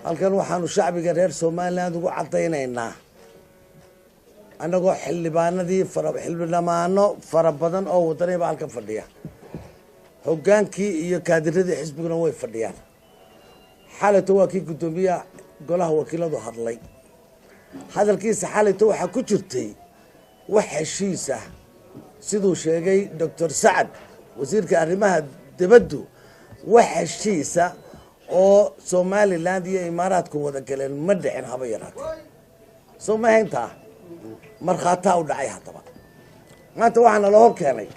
halkan waxaanu shacbiga reer Soomaaliland ugu cadaynaynaa anagoo xildhibaano fara badan oo wadaniba halkan fadhiya hogaankii iyo kaadiradii xisbiguna way fadhiyaan xaaladda waa kii gudoomiyaha golaha wakiiladu hadlay hadalkiisa xaaladda waxa ku jirtay wax heshiis ah sidoo sheegay Dr. Saad wasiirka arrimaha dibadda wax heshiis ah oo Somaliland iyo Imaaraadku wada galeen ma dhicin haba yaraatay Soomaaliinta marxaata u dhacay hadaba maanta waxaana loo keenay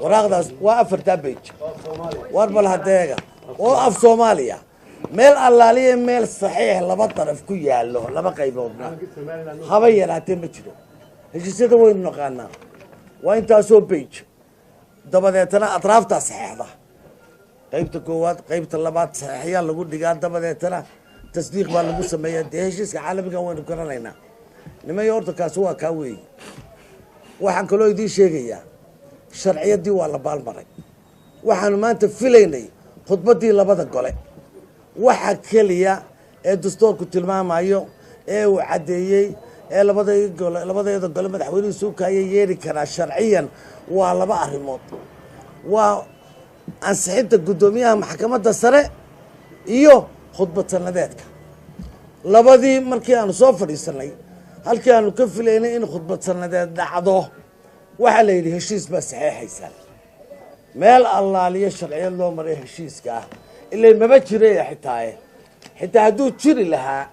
waraaqdaas waa 4 page war bal hadeega oo af Soomaaliya meel allaaliye meel saxiix laba taraf ku yaalo laba qayboodna haba yaraatay ma jiro heshiisyada waynu naqaanaa waa intaasoo page dabadeetana atraafta saxiixda qaybta koowaad qaybta labaad saxiixya lagu dhigaa dabadeetana tasdiiq baa lagu sameeyaa heshiiska caalamiga waynu garanaynaa nimay horta kaas waa ka weey waxaan kaloo idin sheegayaa sharciyadii waa la baalmaray waxaan maanta filaynay khudbadii labada gole waxa kaliya ee dastuurku tilmaamayo ee uu cadeeyay ee labada gole madaxweynuhu soo kaayay yeeri kara sharciyan waa laba arrimood waa ansixinta gudoomiyaha maxkamadda sare iyo khudbad sanadeedka labadii markii aanu soo fadhiisanay halkii aanu ka filaynay in khudbad sanadeed dhacdo waxa la yidhi heshiis baa saxiixaysa meel allaaliye sharciyad loo maray heshiiska ilaa maba jiray xitaa hadduu jiri lahaa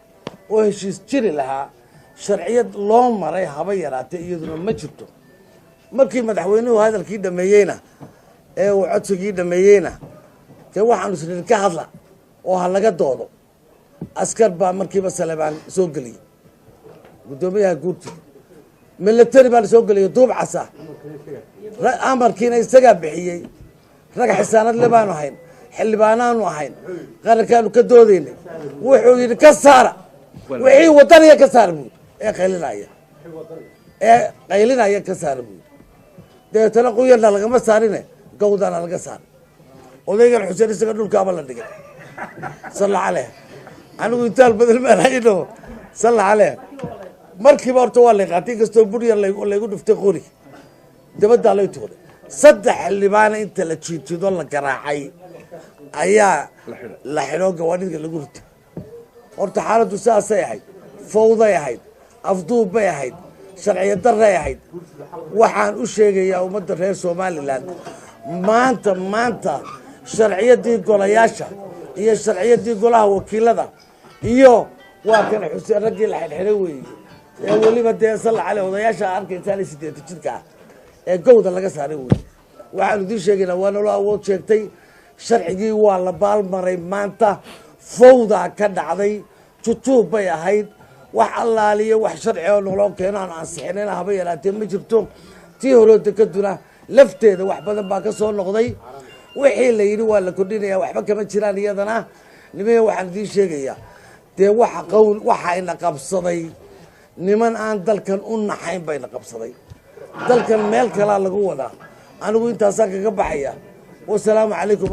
oo heshiis jiri lahaa sharciyad loo maray haba yaraatay iyaduna ma jirto markii madaxweynuhu hadalkii dhameeyeyna ee uu codsigii dhameeyeyna ka waxaanu isla ka hadla oo ha laga doodo askar baa markiiba Salebaan soo galiyay gudoomiyaha guurtiga military baa soo galiyay duub casa amarkiina isaga bixiyay rag xisaanad lebaano hayn xildhibaanaanu ahayn qarankaanu ka doodaynay wuxuu yidhi ka saara wixii wadaniga ka saara buu qaylinaya ka saara buu deetana quyarna lagama saarine gowdana laga saar odaygan xuseen isaga dhulkaaba la dhigay salla calayh anigu intaal badal ma hayno salla calayh markiiba horta waa la qaatay kastoo buriya laygu dhuftay qori dabada lay tuuray saddex xildhibaan inta la jiijido la garaacay ayaa la xiro gawaadhiga lagu rutay horta xaaladdu saasay ahayd fawday ahayd afduub bay ahayd sharciyad darray ahayd waxaan u sheegayaa ummadda reer Somaliland maanta sharciyadii golayaasha iyo sharciyadii golaha wakiilada iyo waa kan xuseen ragii la xirxiray weeyay ee waliba salla calayh odayaasha arkaysaan 8 jirka ee gowda laga saaray weeyay waxaan idin sheegaynaa waa nolol awood sheegtay sharcigii waa la baalmaray maanta fawda ka dhacday tutuub bay ahayd wax allaaliye wax sharci oo nolol keenaan ansixinayna haba yaraatee ma jirto tii hore dekaduna lafteeda wax badan baa ka soo noqday wixii la yiri waa la kordhinayaa waxba kama jiraan iyadana nimay waxaan idin sheegayaa waxa ina qabsaday niman aan dalkan u naxayn bayna qabsaday dalkan meel kala lagu wadaa anigu intaas kaga baxaya wassalaamu calaykum